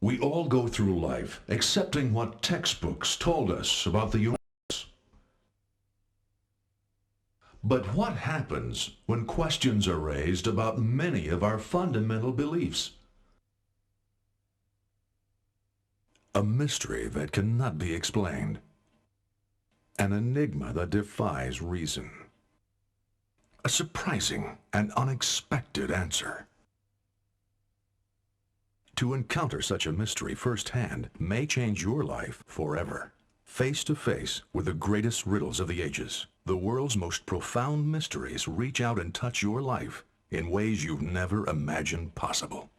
We all go through life accepting what textbooks told us about the universe. But what happens when questions are raised about many of our fundamental beliefs? A mystery that cannot be explained. An enigma that defies reason. A surprising and unexpected answer. To encounter such a mystery firsthand may change your life forever. Face to face with the greatest riddles of the ages, the world's most profound mysteries reach out and touch your life in ways you've never imagined possible.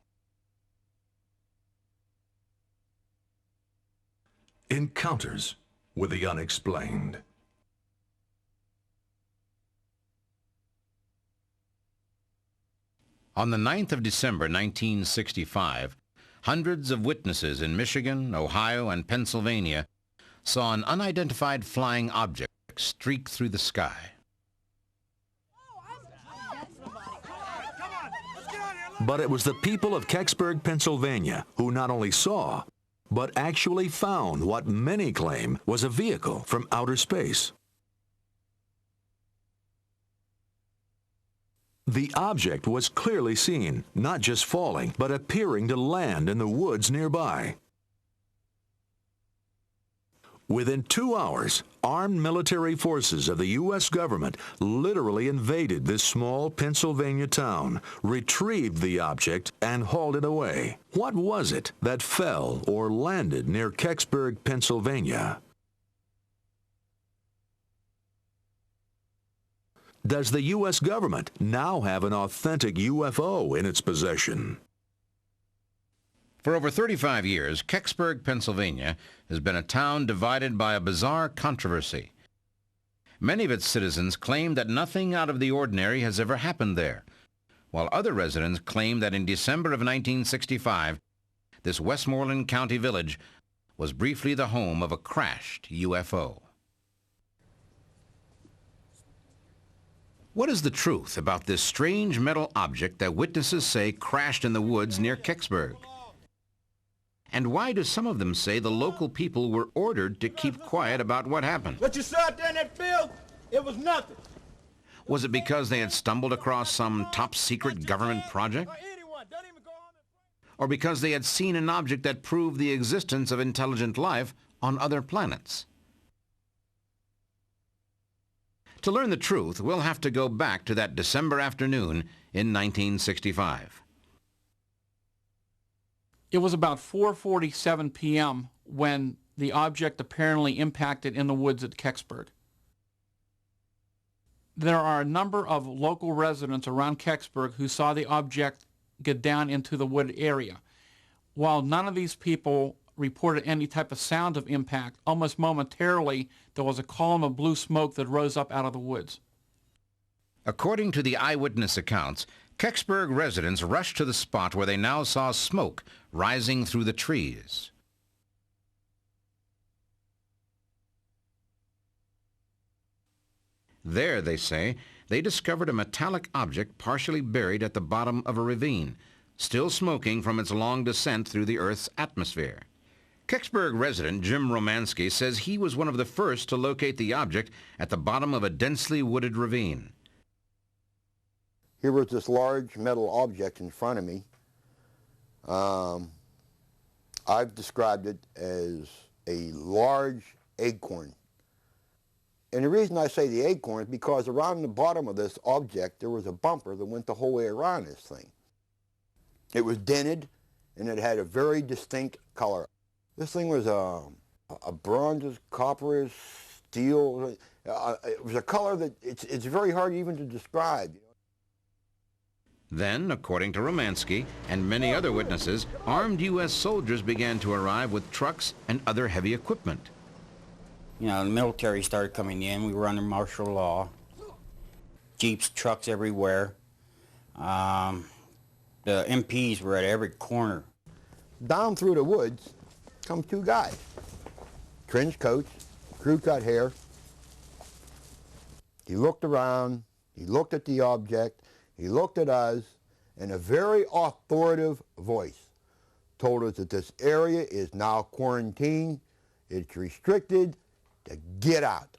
Encounters with the unexplained. On the 9th of December, 1965, hundreds of witnesses in Michigan, Ohio, and Pennsylvania saw an unidentified flying object streak through the sky. But it was the people of Kecksburg, Pennsylvania, who not only saw, but actually found what many claim was a vehicle from outer space. The object was clearly seen, not just falling, but appearing to land in the woods nearby. Within 2 hours, armed military forces of the U.S. government literally invaded this small Pennsylvania town, retrieved the object, and hauled it away. What was it that fell or landed near Kecksburg, Pennsylvania? Does the U.S. government now have an authentic UFO in its possession? For over 35 years, Kecksburg, Pennsylvania has been a town divided by a bizarre controversy. Many of its citizens claim that nothing out of the ordinary has ever happened there, while other residents claim that in December of 1965, this Westmoreland County village was briefly the home of a crashed UFO. What is the truth about this strange metal object that witnesses say crashed in the woods near Kecksburg? And why do some of them say the local people were ordered to keep quiet about what happened? What you saw out there in that field, it was nothing. Was it because they had stumbled across some top-secret government project? Or because they had seen an object that proved the existence of intelligent life on other planets? To learn the truth, we'll have to go back to that December afternoon in 1965. It was about 4:47 p.m. when the object apparently impacted in the woods at Kecksburg. There are a number of local residents around Kecksburg who saw the object get down into the wood area. While none of these people reported any type of sound of impact, almost momentarily there was a column of blue smoke that rose up out of the woods. According to the eyewitness accounts, Kecksburg residents rushed to the spot where they now saw smoke rising through the trees. There, they say, they discovered a metallic object partially buried at the bottom of a ravine, still smoking from its long descent through the Earth's atmosphere. Kecksburg resident Jim Romansky says he was one of the first to locate the object at the bottom of a densely wooded ravine. Here was this large metal object in front of me. I've described it as a large acorn. And the reason I say the acorn is because around the bottom of this object there was a bumper that went the whole way around this thing. It was dented and it had a very distinct color. This thing was a bronze, copper, steel. It was a color that it's very hard even to describe. Then, according to Romansky and many other witnesses, armed U.S. soldiers began to arrive with trucks and other heavy equipment. You know, the military started coming in. We were under martial law. Jeeps, trucks everywhere. The MPs were at every corner. Down through the woods come two guys. Trench coats, crew-cut hair. He looked around, he looked at the object, he looked at us, in a very authoritative voice, told us that this area is now quarantined, it's restricted, to get out.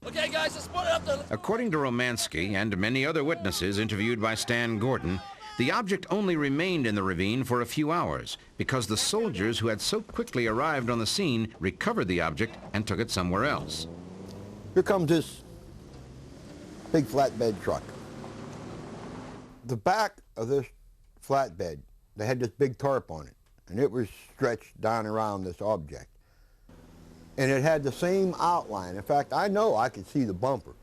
Okay, guys, let's split it up. According to Romansky and many other witnesses interviewed by Stan Gordon, the object only remained in the ravine for a few hours because the soldiers who had so quickly arrived on the scene recovered the object and took it somewhere else. Here comes this big flatbed truck. The back of this flatbed, they had this big tarp on it, and it was stretched down around this object. And it had the same outline. In fact, I know I could see the bumper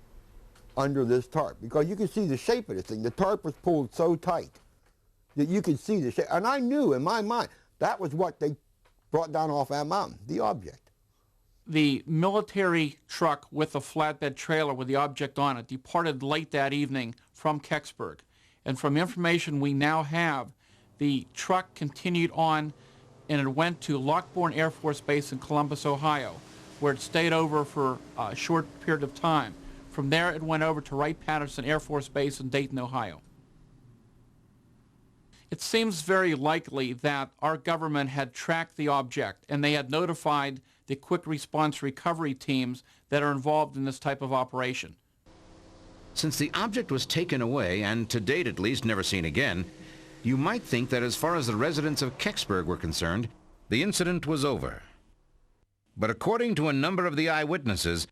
under this tarp because you could see the shape of this thing. The tarp was pulled so tight that you could see the shape. And I knew in my mind that was what they brought down off that mountain, the object. The military truck with the flatbed trailer with the object on it departed late that evening from Kecksburg. And from information we now have, the truck continued on and it went to Lockbourne Air Force Base in Columbus, Ohio, where it stayed over for a short period of time. From there, it went over to Wright-Patterson Air Force Base in Dayton, Ohio. It seems very likely that our government had tracked the object and they had notified the quick response recovery teams that are involved in this type of operation. Since the object was taken away and to date at least never seen again, you might think that as far as the residents of Kecksburg were concerned, the incident was over. But according to a number of the eyewitnesses,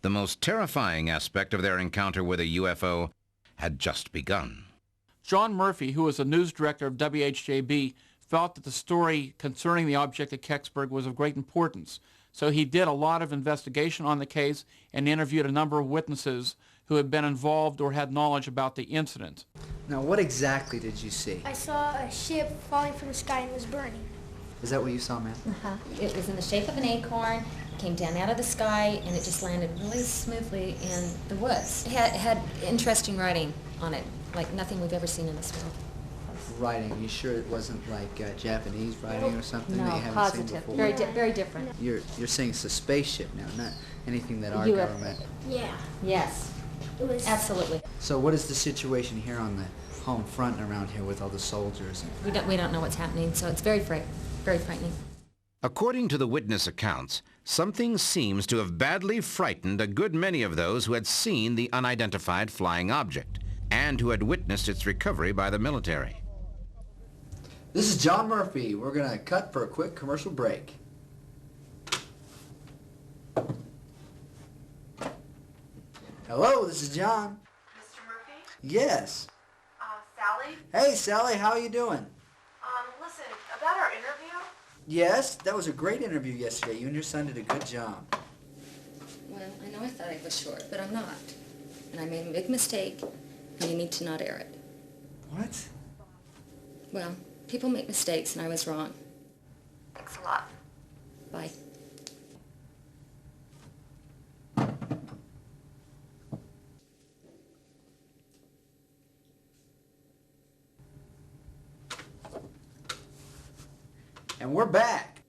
the most terrifying aspect of their encounter with a UFO had just begun. John Murphy, who was a news director of WHJB, felt that the story concerning the object at Kecksburg was of great importance. So he did a lot of investigation on the case and interviewed a number of witnesses who had been involved or had knowledge about the incident. Now, what exactly did you see? I saw a ship falling from the sky and was burning. Is that what you saw, ma'am? Uh-huh. It was in the shape of an acorn, came down out of the sky, and it just landed really smoothly in the woods. It had interesting writing on it, like nothing we've ever seen in this world. Writing? You sure it wasn't like Japanese writing or something that you No, haven't positive. seen before? Very different. You're saying it's a spaceship now, not anything that our UFO. government... Yeah. Yes, It was absolutely. So what is the situation here on the home front around here with all the soldiers? We don't know what's happening, so it's very frightening. According to the witness accounts, something seems to have badly frightened a good many of those who had seen the unidentified flying object and who had witnessed its recovery by the military. This is John Murphy. We're going to cut for a quick commercial break. Hello, this is John. Mr. Murphy? Yes. Sally? Hey, Sally, how are you doing? Listen, about our interview? Yes, that was a great interview yesterday. You and your son did a good job. Well, I know I thought I was short, but I'm not. And I made a big mistake, and you need to not air it. What? Well, people make mistakes, and I was wrong. Thanks a lot. Bye. And we're back.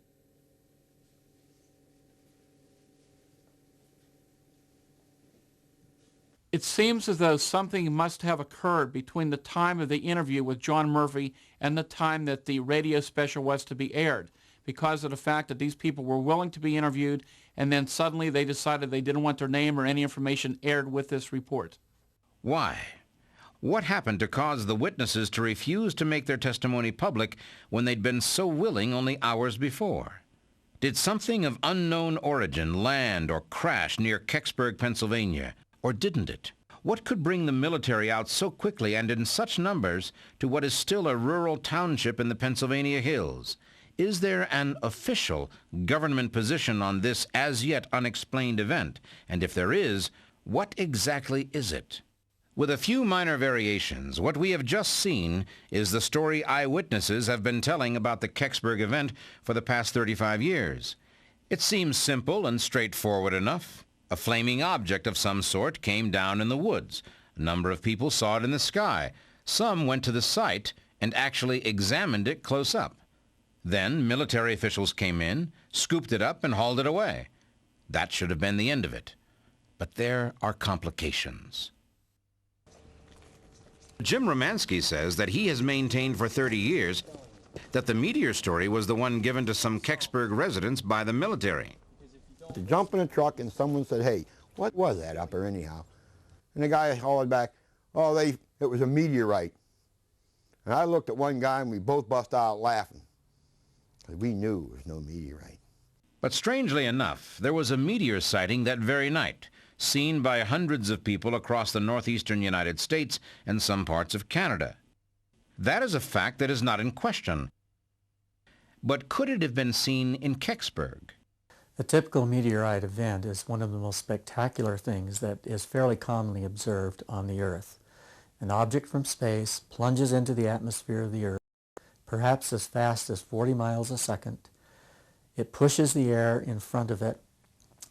It seems as though something must have occurred between the time of the interview with John Murphy and the time that the radio special was to be aired, because of the fact that these people were willing to be interviewed and then suddenly they decided they didn't want their name or any information aired with this report. Why? What happened to cause the witnesses to refuse to make their testimony public when they'd been so willing only hours before? Did something of unknown origin land or crash near Kecksburg, Pennsylvania? Or didn't it? What could bring the military out so quickly and in such numbers to what is still a rural township in the Pennsylvania hills? Is there an official government position on this as yet unexplained event? And if there is, what exactly is it? With a few minor variations, what we have just seen is the story eyewitnesses have been telling about the Kecksburg event for the past 35 years. It seems simple and straightforward enough. A flaming object of some sort came down in the woods. A number of people saw it in the sky. Some went to the site and actually examined it close up. Then military officials came in, scooped it up, and hauled it away. That should have been the end of it. But there are complications. Jim Romansky says that he has maintained for 30 years that the meteor story was the one given to some Kecksburg residents by the military. To jump in a truck and someone said, hey, what was that up there anyhow? And the guy hollered back, oh, it was a meteorite. And I looked at one guy and we both bust out laughing, because we knew it was no meteorite. But strangely enough, there was a meteor sighting that very night, seen by hundreds of people across the northeastern United States and some parts of Canada. That is a fact that is not in question. But could it have been seen in Kecksburg? A typical meteorite event is one of the most spectacular things that is fairly commonly observed on the Earth. An object from space plunges into the atmosphere of the Earth, perhaps as fast as 40 miles a second. It pushes the air in front of it.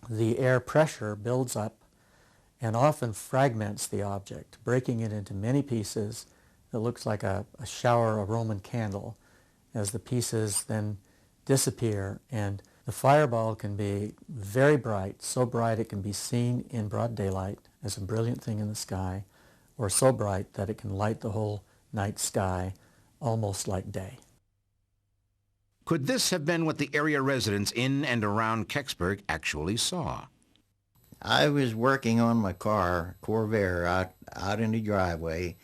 The air pressure builds up and often fragments the object, breaking it into many pieces that looks like a shower, a Roman candle, as the pieces then disappear. And the fireball can be very bright, so bright it can be seen in broad daylight as a brilliant thing in the sky, or so bright that it can light the whole night sky almost like day. Could this have been what the area residents in and around Kecksburg actually saw? I was working on my car, Corvair, out in the driveway,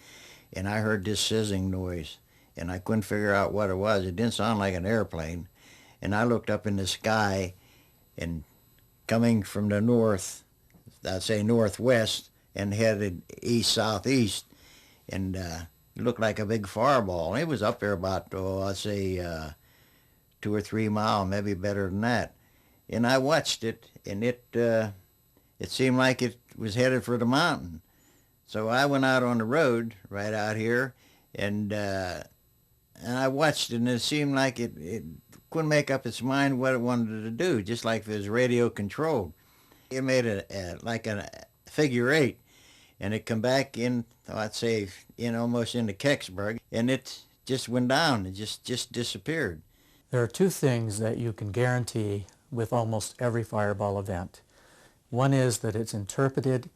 and I heard this sizzling noise, and I couldn't figure out what it was. It didn't sound like an airplane. And I looked up in the sky, and coming from the north, I'd say northwest, and headed east-southeast, and it looked like a big fireball. It was up there about, I'd say 2 or 3 miles, maybe better than that. And I watched it, and it seemed like it was headed for the mountain. So I went out on the road right out here, and I watched it, and it seemed like it couldn't make up its mind what it wanted to do, just like if it was radio controlled. It made like a figure 8, and it come back in, I'd say, almost into Kecksburg, and it just went down. It just disappeared. There are two things that you can guarantee with almost every fireball event. One is that it's interpreted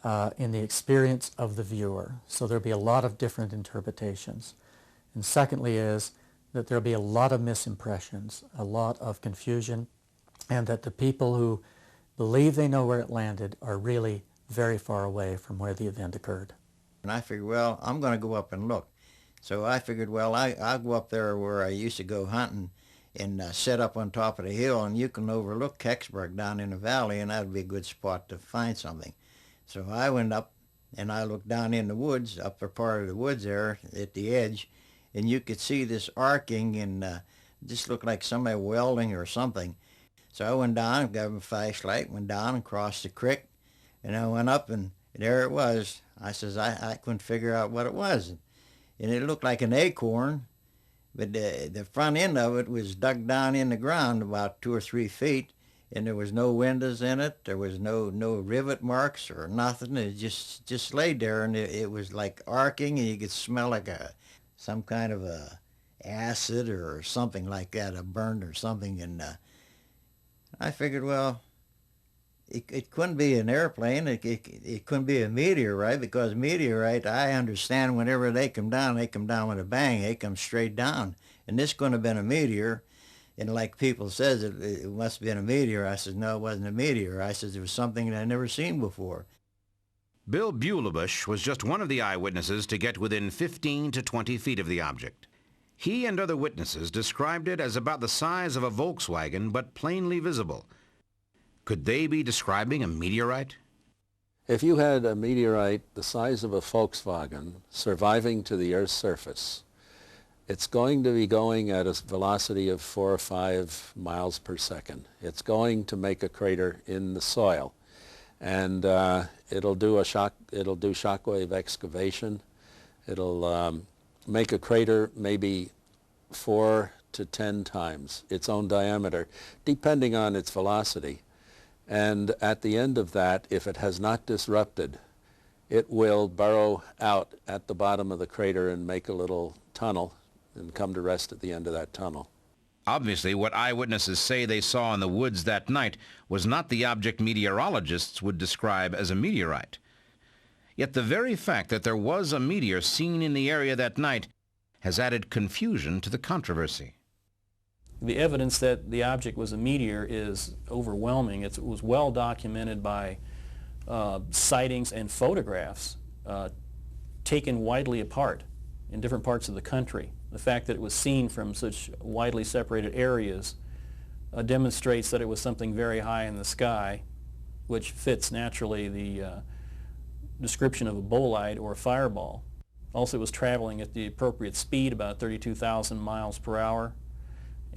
in the experience of the viewer, so there'll be a lot of different interpretations. And secondly is that there'll be a lot of misimpressions, a lot of confusion, and that the people who believe they know where it landed are really very far away from where the event occurred. And I figured, well, I'm going to go up and look. So I figured, well, I'll go up there where I used to go hunting and set up on top of the hill, and you can overlook Kecksburg down in the valley, and that would be a good spot to find something. So I went up, and I looked down in the woods, upper part of the woods there at the edge, and you could see this arcing, and just looked like somebody welding or something. So I went down, got a flashlight, went down and crossed the creek, and I went up, and there it was. I says, I couldn't figure out what it was. And it looked like an acorn, but the front end of it was dug down in the ground about 2 or 3 feet, and there was no windows in it. There was no rivet marks or nothing. It just laid there, and it was like arcing, and you could smell like some kind of a acid or something like that, a burn or something. And I figured, well, it couldn't be an airplane. It couldn't be a meteorite, because meteorite, I understand whenever they come down with a bang. They come straight down. And this couldn't have been a meteor. And like people says, it must have been a meteor. I said, no, it wasn't a meteor. I said, it was something that I'd never seen before. Bill Bulebush was just one of the eyewitnesses to get within 15 to 20 feet of the object. He and other witnesses described it as about the size of a Volkswagen, but plainly visible. Could they be describing a meteorite? If you had a meteorite the size of a Volkswagen surviving to the Earth's surface, it's going to be going at a velocity of 4 or 5 miles per second. It's going to make a crater in the soil, and it'll do shockwave excavation. It'll make a crater maybe 4 to 10 times its own diameter, depending on its velocity. And at the end of that, if it has not disrupted, it will burrow out at the bottom of the crater and make a little tunnel and come to rest at the end of that tunnel. Obviously, what eyewitnesses say they saw in the woods that night was not the object meteorologists would describe as a meteorite. Yet the very fact that there was a meteor seen in the area that night has added confusion to the controversy. The evidence that the object was a meteor is overwhelming. It was well documented by sightings and photographs taken widely apart in different parts of the country. The fact that it was seen from such widely separated areas demonstrates that it was something very high in the sky, which fits naturally the description of a bolide or a fireball. Also, it was traveling at the appropriate speed, about 32,000 miles per hour,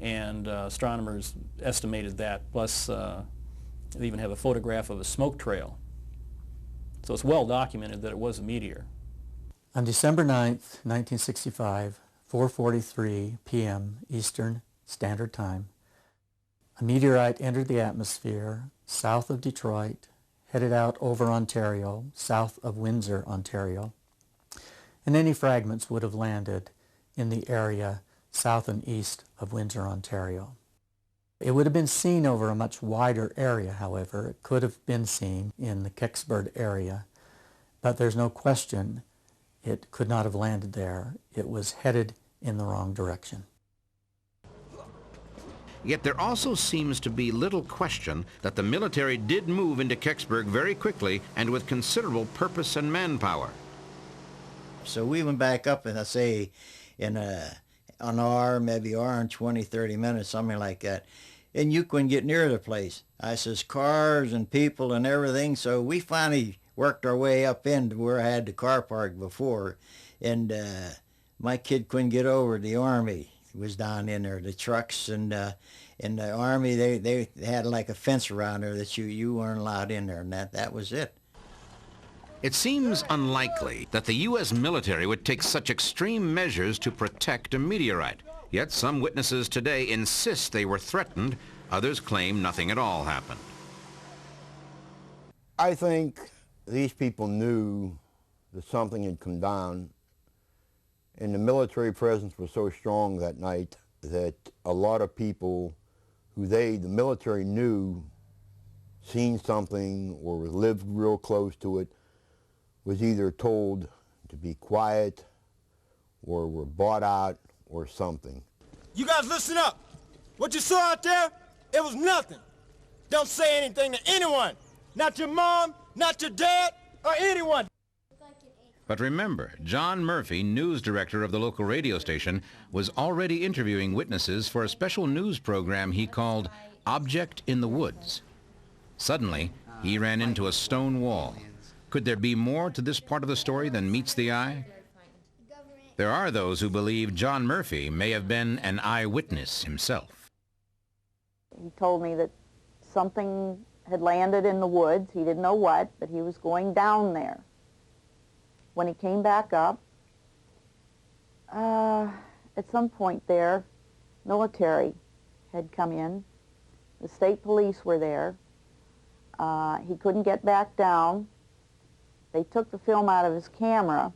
and astronomers estimated that, plus they even have a photograph of a smoke trail. So it's well documented that it was a meteor. On December 9th, 1965, 4:43 p.m. Eastern Standard Time, a meteorite entered the atmosphere south of Detroit, headed out over Ontario, south of Windsor, Ontario, and any fragments would have landed in the area south and east of Windsor, Ontario. It would have been seen over a much wider area, however. It could have been seen in the Kecksburg area, but there's no question it could not have landed there. It was headed in the wrong direction. Yet there also seems to be little question that the military did move into Kecksburg very quickly and with considerable purpose and manpower. So we went back up, and I say in an hour, maybe hour and 20, 30 minutes, something like that. And you couldn't get near the place. I says cars and people and everything. So we finally worked our way up into where I had the car parked before. And my kid couldn't get over. The Army was down in there, the trucks, and the Army, they had like a fence around there that you weren't allowed in there, and that was it. It seems unlikely that the U.S. military would take such extreme measures to protect a meteorite. Yet some witnesses today insist they were threatened. Others claim nothing at all happened. I think these people knew that something had come down, and the military presence was so strong that night that a lot of people who the military knew, seen something or lived real close to it, was either told to be quiet or were bought out or something. You guys listen up. What you saw out there, it was nothing. Don't say anything to anyone. Not your mom, not your dad, or anyone. But remember, John Murphy, news director of the local radio station, was already interviewing witnesses for a special news program he called Object in the Woods. Suddenly, he ran into a stone wall. Could there be more to this part of the story than meets the eye? There are those who believe John Murphy may have been an eyewitness himself. He told me that something had landed in the woods. He didn't know what, but he was going down there. When he came back up, at some point there, military had come in. The state police were there. He couldn't get back down. They took the film out of his camera.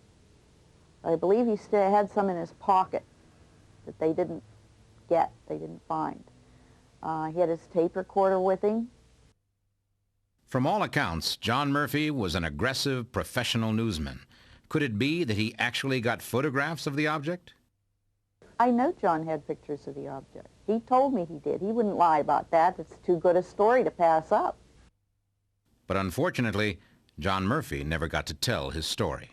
I believe he still had some in his pocket that they didn't get, they didn't find. He had his tape recorder with him. From all accounts, John Murphy was an aggressive professional newsman. Could it be that he actually got photographs of the object? I know John had pictures of the object. He told me he did. He wouldn't lie about that. It's too good a story to pass up. But unfortunately, John Murphy never got to tell his story.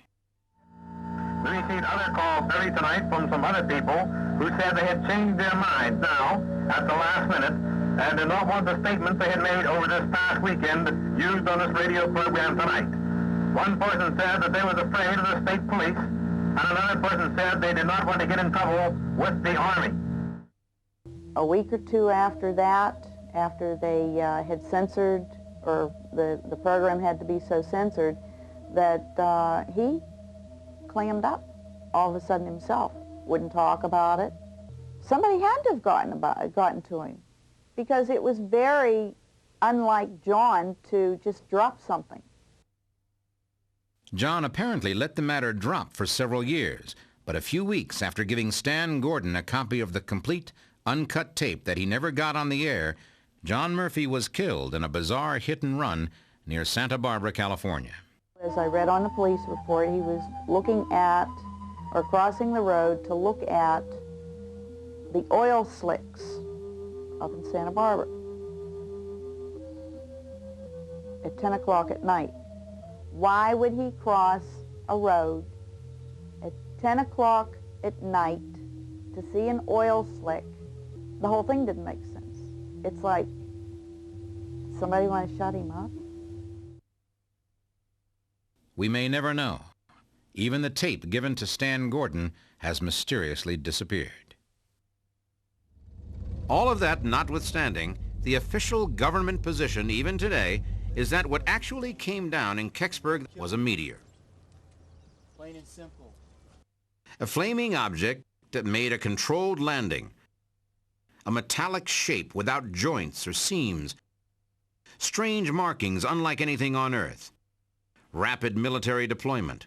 We received other calls early tonight from some other people who said they had changed their minds now at the last minute and did not want the statements they had made over this past weekend used on this radio program tonight. One person said that they was afraid of the state police, and another person said they did not want to get in trouble with the Army. A week or two after that, after they had censored, or the program had to be so censored, that he clammed up all of a sudden himself, wouldn't talk about it. Somebody had to have gotten to him, because it was very unlike John to just drop something. John apparently let the matter drop for several years, but a few weeks after giving Stan Gordon a copy of the complete, uncut tape that he never got on the air, John Murphy was killed in a bizarre hit-and-run near Santa Barbara, California. As I read on the police report, he was looking at are crossing the road to look at the oil slicks up in Santa Barbara at 10 o'clock at night. Why would he cross a road at 10 o'clock at night to see an oil slick? The whole thing didn't make sense. It's like, somebody want to shut him up? We may never know. Even the tape given to Stan Gordon has mysteriously disappeared. All of that notwithstanding, the official government position even today is that what actually came down in Kecksburg was a meteor. Plain and simple. A flaming object that made a controlled landing. A metallic shape without joints or seams. Strange markings unlike anything on Earth. Rapid military deployment.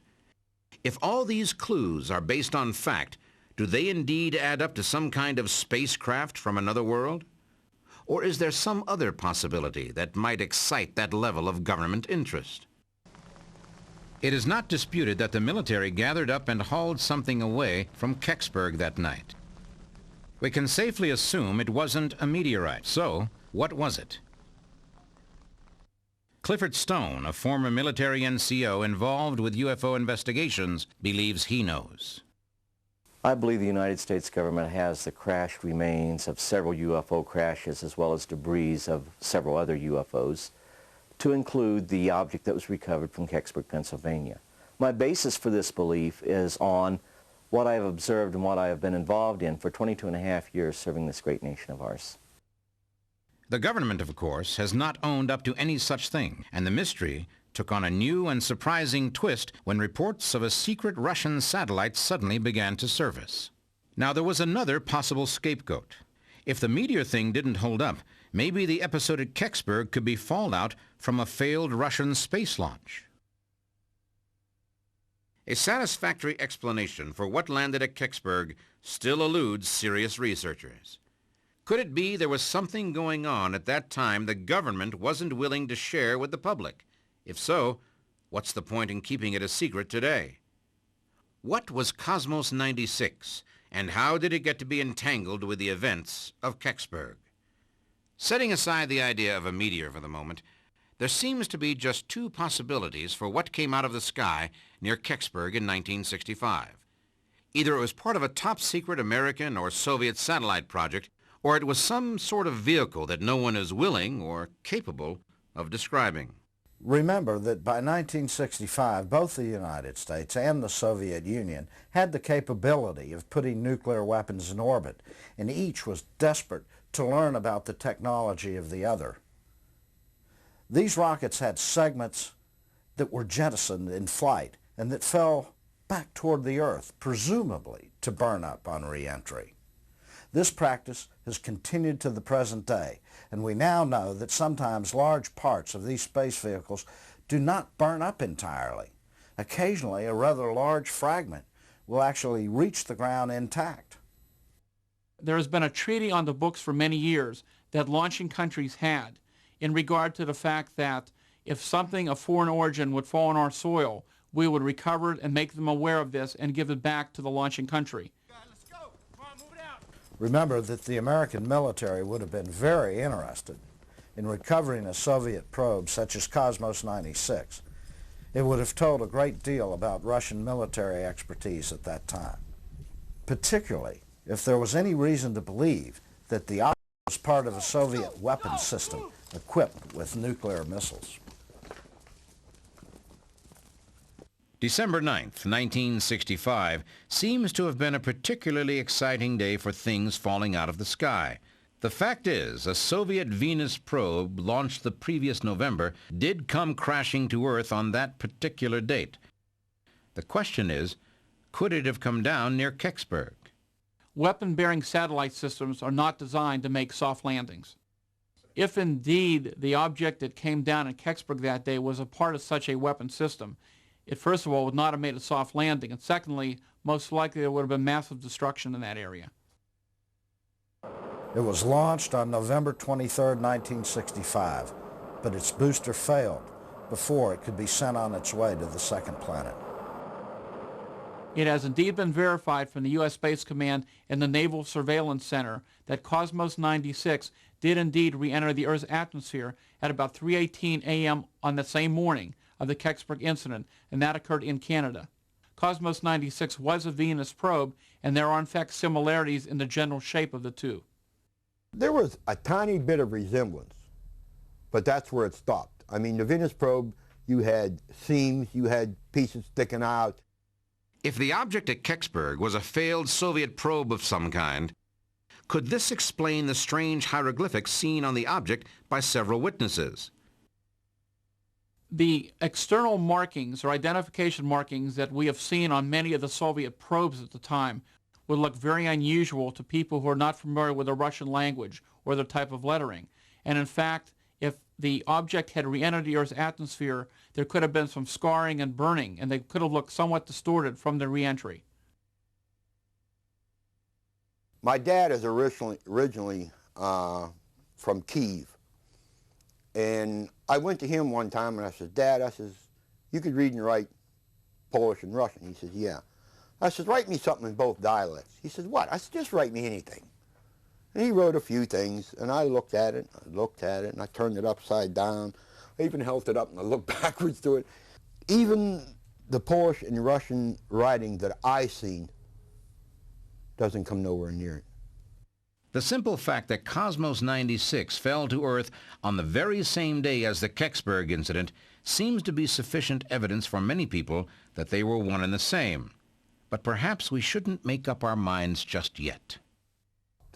If all these clues are based on fact, do they indeed add up to some kind of spacecraft from another world? Or is there some other possibility that might excite that level of government interest? It is not disputed that the military gathered up and hauled something away from Kecksburg that night. We can safely assume it wasn't a meteorite. So, what was it? Clifford Stone, a former military NCO involved with UFO investigations, believes he knows. I believe the United States government has the crashed remains of several UFO crashes as well as debris of several other UFOs, to include the object that was recovered from Kecksburg, Pennsylvania. My basis for this belief is on what I have observed and what I have been involved in for 22.5 years serving this great nation of ours. The government, of course, has not owned up to any such thing, and the mystery took on a new and surprising twist when reports of a secret Russian satellite suddenly began to surface. Now, there was another possible scapegoat. If the meteor thing didn't hold up, maybe the episode at Kecksburg could be fallout from a failed Russian space launch. A satisfactory explanation for what landed at Kecksburg still eludes serious researchers. Could it be there was something going on at that time the government wasn't willing to share with the public? If so, what's the point in keeping it a secret today? What was Cosmos 96, and how did it get to be entangled with the events of Kecksburg? Setting aside the idea of a meteor for the moment, there seems to be just two possibilities for what came out of the sky near Kecksburg in 1965. Either it was part of a top-secret American or Soviet satellite project, or it was some sort of vehicle that no one is willing or capable of describing. Remember that by 1965, both the United States and the Soviet Union had the capability of putting nuclear weapons in orbit, and each was desperate to learn about the technology of the other. These rockets had segments that were jettisoned in flight and that fell back toward the Earth, presumably to burn up on re-entry. This practice has continued to the present day, and we now know that sometimes large parts of these space vehicles do not burn up entirely. Occasionally, a rather large fragment will actually reach the ground intact. There has been a treaty on the books for many years that launching countries had in regard to the fact that if something of foreign origin would fall on our soil, we would recover it and make them aware of this and give it back to the launching country. Remember that the American military would have been very interested in recovering a Soviet probe such as Cosmos 96. It would have told a great deal about Russian military expertise at that time, particularly if there was any reason to believe that the object was part of a Soviet weapons system equipped with nuclear missiles. December 9th, 1965, seems to have been a particularly exciting day for things falling out of the sky. The fact is, a Soviet Venus probe launched the previous November did come crashing to Earth on that particular date. The question is, could it have come down near Kecksburg? Weapon-bearing satellite systems are not designed to make soft landings. If indeed the object that came down in Kecksburg that day was a part of such a weapon system, it first of all would not have made a soft landing, and secondly, most likely there would have been massive destruction in that area. It was launched on November 23, 1965, but its booster failed before it could be sent on its way to the second planet. It has indeed been verified from the U.S. Space Command and the Naval Surveillance Center that Cosmos 96 did indeed re-enter the Earth's atmosphere at about 3:18 a.m. on the same morning of the Kecksburg incident, and that occurred in Canada. Cosmos 96 was a Venus probe, and there are in fact similarities in the general shape of the two. There was a tiny bit of resemblance, but that's where it stopped. I mean, the Venus probe, you had seams, you had pieces sticking out. If the object at Kecksburg was a failed Soviet probe of some kind, could this explain the strange hieroglyphics seen on the object by several witnesses? The external markings or identification markings that we have seen on many of the Soviet probes at the time would look very unusual to people who are not familiar with the Russian language or the type of lettering. And in fact, if the object had re-entered the Earth's atmosphere, there could have been some scarring and burning, and they could have looked somewhat distorted from the re-entry. My dad is originally from Kyiv. And I went to him one time and I said, Dad, I says, you could read and write Polish and Russian. He says, yeah. I said, write me something in both dialects. He said, what? I said, just write me anything. And he wrote a few things, and I looked at it, and I turned it upside down. I even held it up and I looked backwards to it. Even the Polish and Russian writing that I seen doesn't come nowhere near it. The simple fact that Cosmos 96 fell to Earth on the very same day as the Kecksburg incident seems to be sufficient evidence for many people that they were one and the same. But perhaps we shouldn't make up our minds just yet.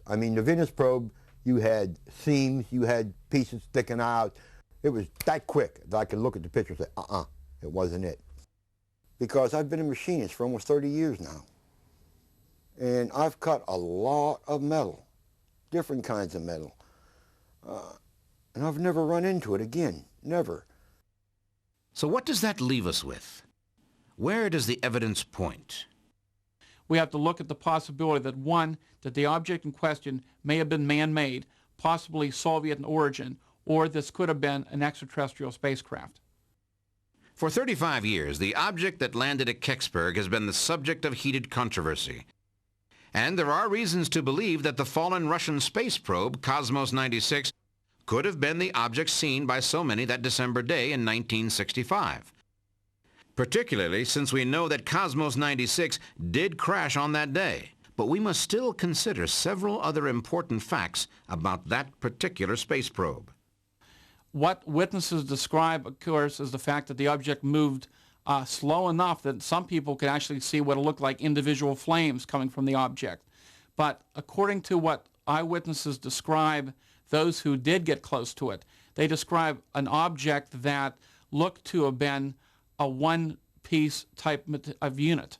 I mean, the Venus probe, you had seams, you had pieces sticking out. It was that quick that I could look at the picture and say, it wasn't it. Because I've been a machinist for almost 30 years now. And I've cut a lot of metal, different kinds of metal. And I've never run into it again, never. So what does that leave us with? Where does the evidence point? We have to look at the possibility that, one, that the object in question may have been man-made, possibly Soviet in origin, or this could have been an extraterrestrial spacecraft. For 35 years, the object that landed at Kecksburg has been the subject of heated controversy. And there are reasons to believe that the fallen Russian space probe, Cosmos 96, could have been the object seen by so many that December day in 1965. Particularly since we know that Cosmos 96 did crash on that day. But we must still consider several other important facts about that particular space probe. What witnesses describe, of course, is the fact that the object moved slow enough that some people could actually see what looked like individual flames coming from the object. But according to what eyewitnesses describe, those who did get close to it, they describe an object that looked to have been a one-piece type of unit.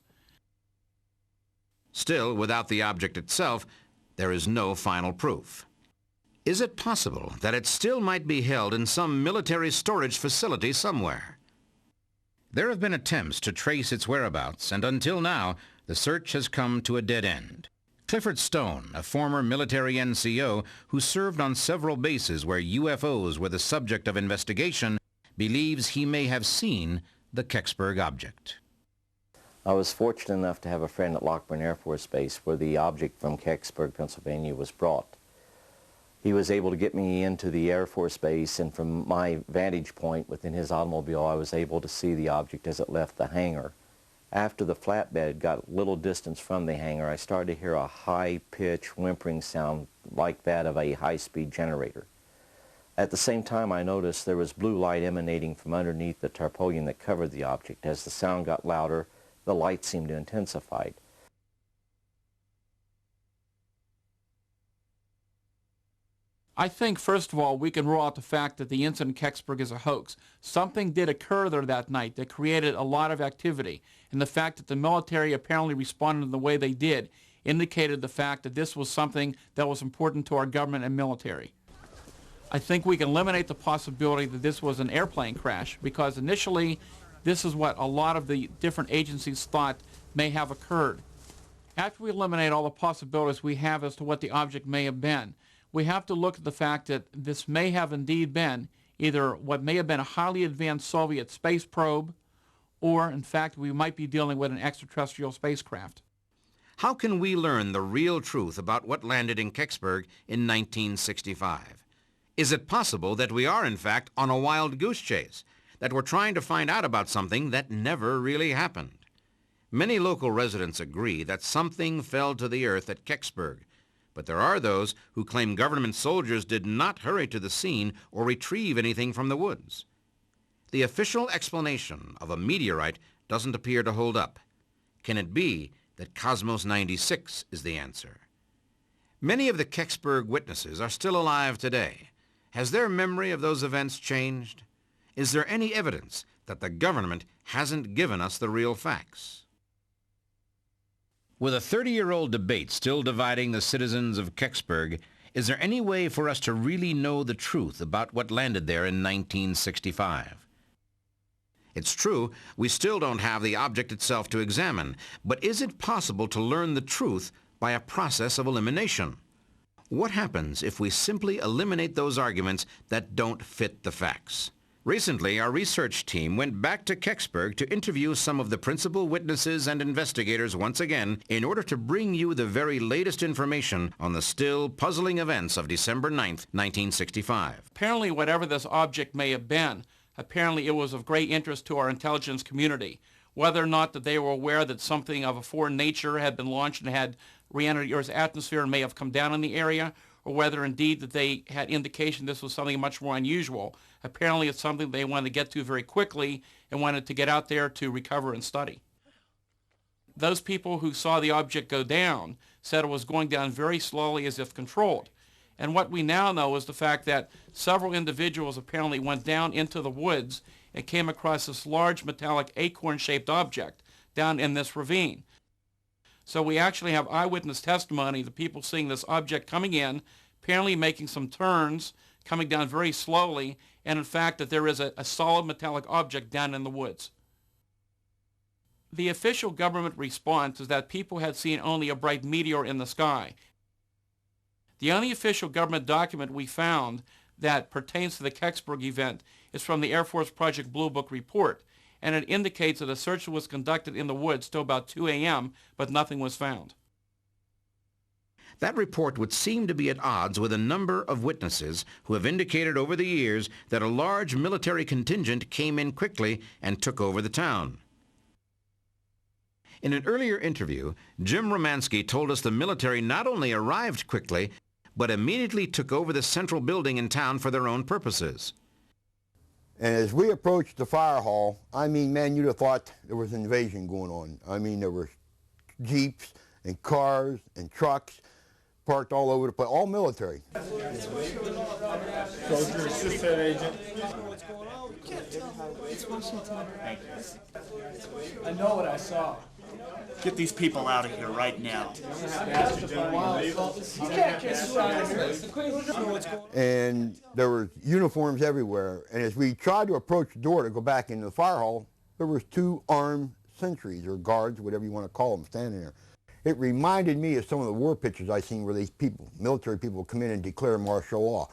Still, without the object itself, there is no final proof. Is it possible that it still might be held in some military storage facility somewhere? There have been attempts to trace its whereabouts, and until now, the search has come to a dead end. Clifford Stone, a former military NCO who served on several bases where UFOs were the subject of investigation, believes he may have seen the Kecksburg object. I was fortunate enough to have a friend at Lockburn Air Force Base where the object from Kecksburg, Pennsylvania was brought. He was able to get me into the Air Force Base, and from my vantage point within his automobile, I was able to see the object as it left the hangar. After the flatbed got a little distance from the hangar, I started to hear a high-pitched whimpering sound like that of a high-speed generator. At the same time, I noticed there was blue light emanating from underneath the tarpaulin that covered the object. As the sound got louder, the light seemed to intensify. I think, first of all, we can rule out the fact that the incident in Kecksburg is a hoax. Something did occur there that night that created a lot of activity, and the fact that the military apparently responded in the way they did indicated the fact that this was something that was important to our government and military. I think we can eliminate the possibility that this was an airplane crash, because initially this is what a lot of the different agencies thought may have occurred. After we eliminate all the possibilities we have as to what the object may have been, we have to look at the fact that this may have indeed been either what may have been a highly advanced Soviet space probe, or in fact we might be dealing with an extraterrestrial spacecraft. How can we learn the real truth about what landed in Kecksburg in 1965? Is it possible that we are in fact on a wild goose chase, that we're trying to find out about something that never really happened? Many local residents agree that something fell to the earth at Kecksburg, but there are those who claim government soldiers did not hurry to the scene or retrieve anything from the woods. The official explanation of a meteorite doesn't appear to hold up. Can it be that Cosmos 96 is the answer? Many of the Kecksburg witnesses are still alive today. Has their memory of those events changed? Is there any evidence that the government hasn't given us the real facts? With a 30-year-old debate still dividing the citizens of Kecksburg, is there any way for us to really know the truth about what landed there in 1965? It's true, we still don't have the object itself to examine, but is it possible to learn the truth by a process of elimination? What happens if we simply eliminate those arguments that don't fit the facts? Recently, our research team went back to Kecksburg to interview some of the principal witnesses and investigators once again in order to bring you the very latest information on the still puzzling events of December 9th, 1965. Apparently, whatever this object may have been, apparently it was of great interest to our intelligence community. Whether or not that they were aware that something of a foreign nature had been launched and had re-entered the Earth's atmosphere and may have come down in the area, or whether indeed that they had indication this was something much more unusual. Apparently it's something they wanted to get to very quickly and wanted to get out there to recover and study. Those people who saw the object go down said it was going down very slowly as if controlled. And what we now know is the fact that several individuals apparently went down into the woods and came across this large metallic acorn-shaped object down in this ravine. So we actually have eyewitness testimony, the people seeing this object coming in, apparently making some turns, coming down very slowly, and in fact that there is a solid metallic object down in the woods. The official government response is that people had seen only a bright meteor in the sky. The only official government document we found that pertains to the Kecksburg event is from the Air Force Project Blue Book report, and it indicates that a search was conducted in the woods till about 2 a.m., but nothing was found. That report would seem to be at odds with a number of witnesses who have indicated over the years that a large military contingent came in quickly and took over the town. In an earlier interview, Jim Romanski told us the military not only arrived quickly, but immediately took over the central building in town for their own purposes. And as we approached the fire hall, I mean, man, you'd have thought there was an invasion going on. I mean, there were jeeps and cars and trucks parked all over the place, all military. So it's your assistant agent. It's Washington. I know what I saw. Get these people out of here right now. And there were uniforms everywhere. And as we tried to approach the door to go back into the fire hall, there was 2 armed sentries or guards, whatever you want to call them, standing there. It reminded me of some of the war pictures I've seen where these people, military people, come in and declare martial law.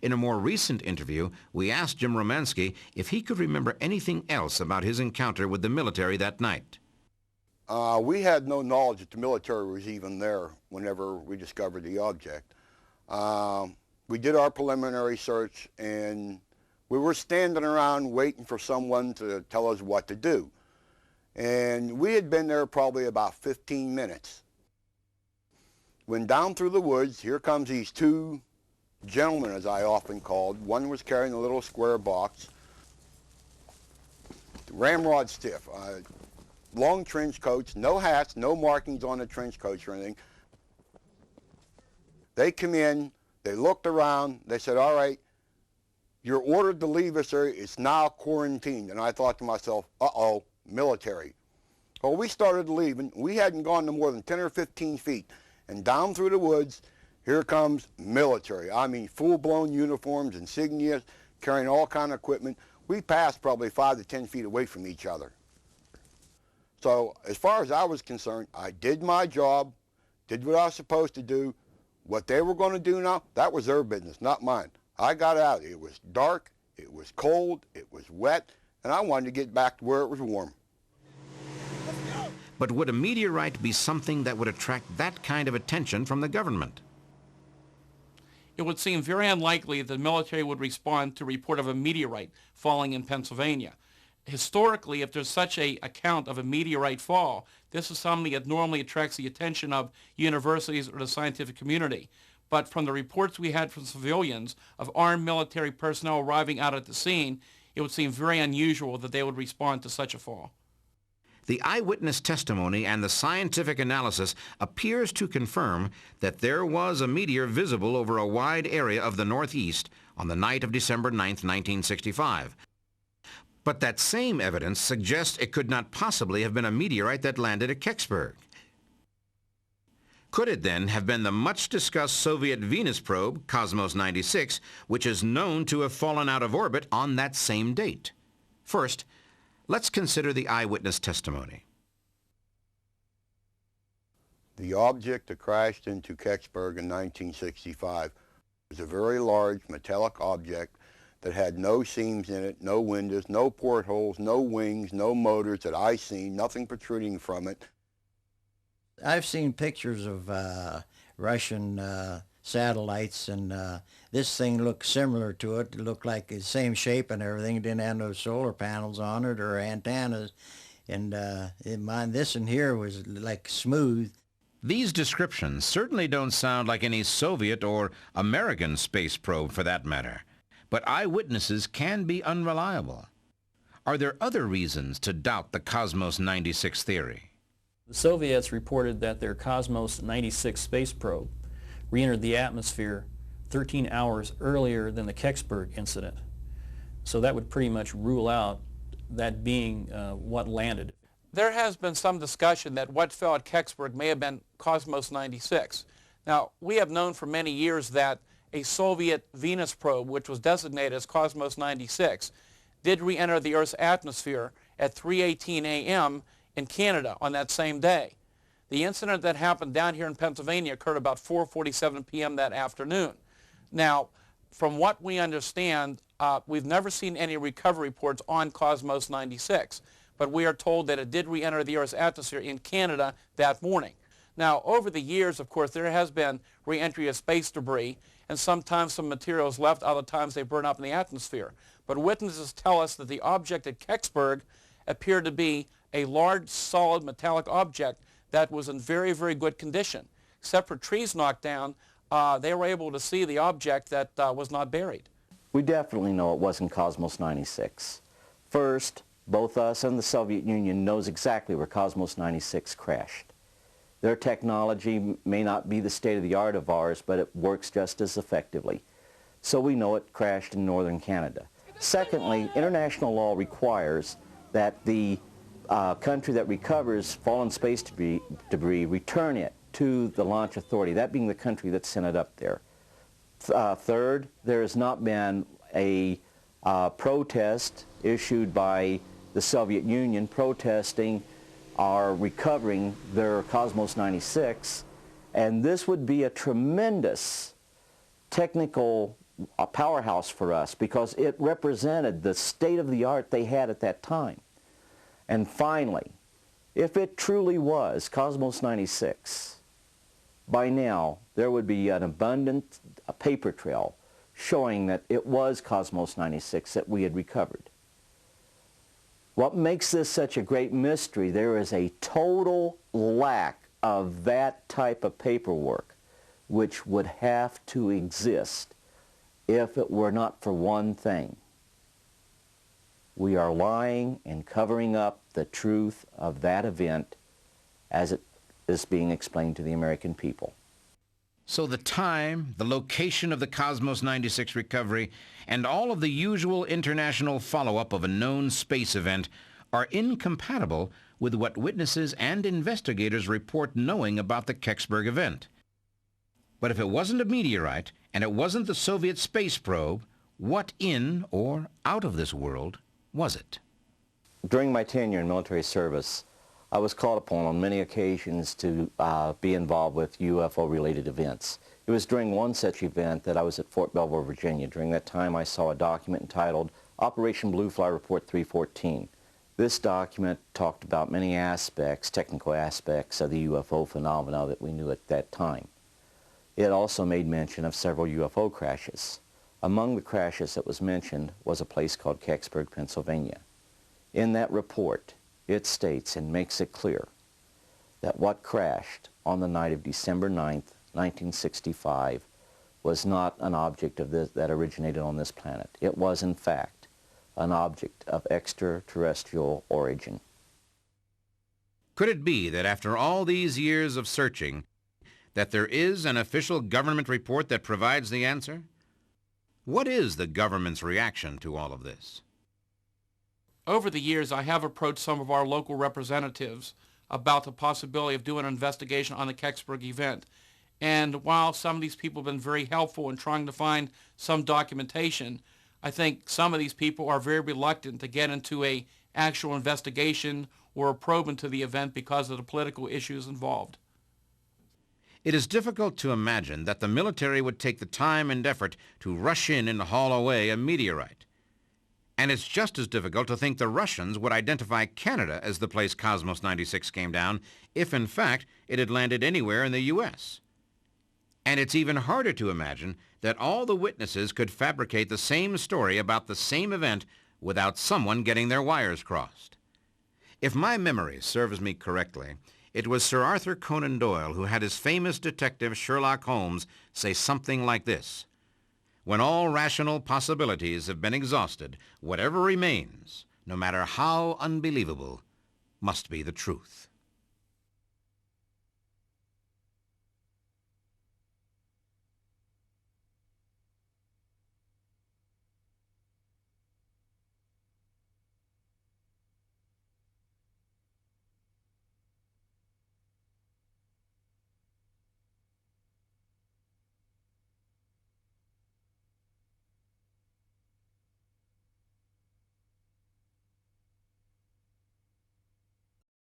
In a more recent interview, we asked Jim Romanski if he could remember anything else about his encounter with the military that night. We had no knowledge that the military was even there whenever we discovered the object. We did our preliminary search, and we were standing around waiting for someone to tell us what to do. And we had been there probably about 15 minutes. When down through the woods, here comes these 2 gentlemen, as I often called. One was carrying a little square box, ramrod stiff, long trench coats, no hats, no markings on the trench coats or anything. They come in, they looked around, they said, all right, you're ordered to leave this area, it's now quarantined. And I thought to myself, uh-oh, military. Well, we started leaving. We hadn't gone to more than 10 or 15 feet. And down through the woods, here comes military. I mean, full-blown uniforms, insignia, carrying all kind of equipment. We passed probably 5 to 10 feet away from each other. So as far as I was concerned, I did my job, did what I was supposed to do. What they were going to do now, that was their business, not mine. I got out. It was dark, it was cold, it was wet, and I wanted to get back to where it was warm. But would a meteorite be something that would attract that kind of attention from the government? It would seem very unlikely that the military would respond to a report of a meteorite falling in Pennsylvania. Historically, if there's such an account of a meteorite fall, this is something that normally attracts the attention of universities or the scientific community. But from the reports we had from civilians of armed military personnel arriving out at the scene, it would seem very unusual that they would respond to such a fall. The eyewitness testimony and the scientific analysis appears to confirm that there was a meteor visible over a wide area of the Northeast on the night of December 9, 1965. But that same evidence suggests it could not possibly have been a meteorite that landed at Kecksburg. Could it then have been the much-discussed Soviet Venus probe, Cosmos 96, which is known to have fallen out of orbit on that same date? First, let's consider the eyewitness testimony. The object that crashed into Kecksburg in 1965 was a very large metallic object that had no seams in it, no windows, no portholes, no wings, no motors that I seen, nothing protruding from it. I've seen pictures of Russian satellites, and this thing looked similar to it. It looked like the same shape and everything. It didn't have no solar panels on it or antennas. And this one here was like smooth. These descriptions certainly don't sound like any Soviet or American space probe for that matter. But eyewitnesses can be unreliable. Are there other reasons to doubt the Cosmos 96 theory? The Soviets reported that their Cosmos 96 space probe re-entered the atmosphere 13 hours earlier than the Kecksburg incident. So that would pretty much rule out that being what landed. There has been some discussion that what fell at Kecksburg may have been Cosmos 96. Now, we have known for many years that a Soviet Venus probe, which was designated as Cosmos 96, did re-enter the Earth's atmosphere at 3:18 a.m. in Canada on that same day. The incident that happened down here in Pennsylvania occurred about 4:47 p.m. that afternoon. Now, from what we understand, we've never seen any recovery reports on Cosmos 96, but we are told that it did re-enter the Earth's atmosphere in Canada that morning. Now, over the years, of course, there has been re-entry of space debris, and sometimes some materials left, other times they burn up in the atmosphere. But witnesses tell us that the object at Kecksburg appeared to be a large, solid, metallic object that was in very, very good condition. Except for trees knocked down, they were able to see the object that was not buried. We definitely know it wasn't Cosmos 96. First, both us and the Soviet Union knows exactly where Cosmos 96 crashed. Their technology may not be the state-of-the-art of ours, but it works just as effectively. So we know it crashed in northern Canada. Secondly, international law requires that the country that recovers fallen space debris return it to the launch authority, that being the country that sent it up there. Third, there has not been a protest issued by the Soviet Union protesting or recovering their Cosmos 96, and this would be a tremendous technical powerhouse for us because it represented the state-of-the-art they had at that time. And finally, if it truly was Cosmos 96, by now there would be an abundant paper trail showing that it was Cosmos 96 that we had recovered. What makes this such a great mystery, there is a total lack of that type of paperwork which would have to exist if it were not for one thing. We are lying and covering up the truth of that event as it is being explained to the American people. So the time, the location of the Cosmos 96 recovery, and all of the usual international follow-up of a known space event are incompatible with what witnesses and investigators report knowing about the Kecksburg event. But if it wasn't a meteorite, and it wasn't the Soviet space probe, what in or out of this world was it? During my tenure in military service, I was called upon on many occasions to be involved with UFO-related events. It was during one such event that I was at Fort Belvoir, Virginia. During that time, I saw a document entitled Operation Blue Fly Report 314. This document talked about many aspects, technical aspects of the UFO phenomena that we knew at that time. It also made mention of several UFO crashes. Among the crashes that was mentioned was a place called Kecksburg, Pennsylvania. In that report, it states and makes it clear that what crashed on the night of December 9th, 1965 was not an object that originated on this planet. It was, in fact, an object of extraterrestrial origin. Could it be that after all these years of searching, that there is an official government report that provides the answer? What is the government's reaction to all of this? Over the years, I have approached some of our local representatives about the possibility of doing an investigation on the Kecksburg event. And while some of these people have been very helpful in trying to find some documentation, I think some of these people are very reluctant to get into an actual investigation or a probe into the event because of the political issues involved. It is difficult to imagine that the military would take the time and effort to rush in and haul away a meteorite. And it's just as difficult to think the Russians would identify Canada as the place Cosmos 96 came down if, in fact, it had landed anywhere in the U.S. And it's even harder to imagine that all the witnesses could fabricate the same story about the same event without someone getting their wires crossed. If my memory serves me correctly, it was Sir Arthur Conan Doyle who had his famous detective Sherlock Holmes say something like this: "When all rational possibilities have been exhausted, whatever remains, no matter how unbelievable, must be the truth."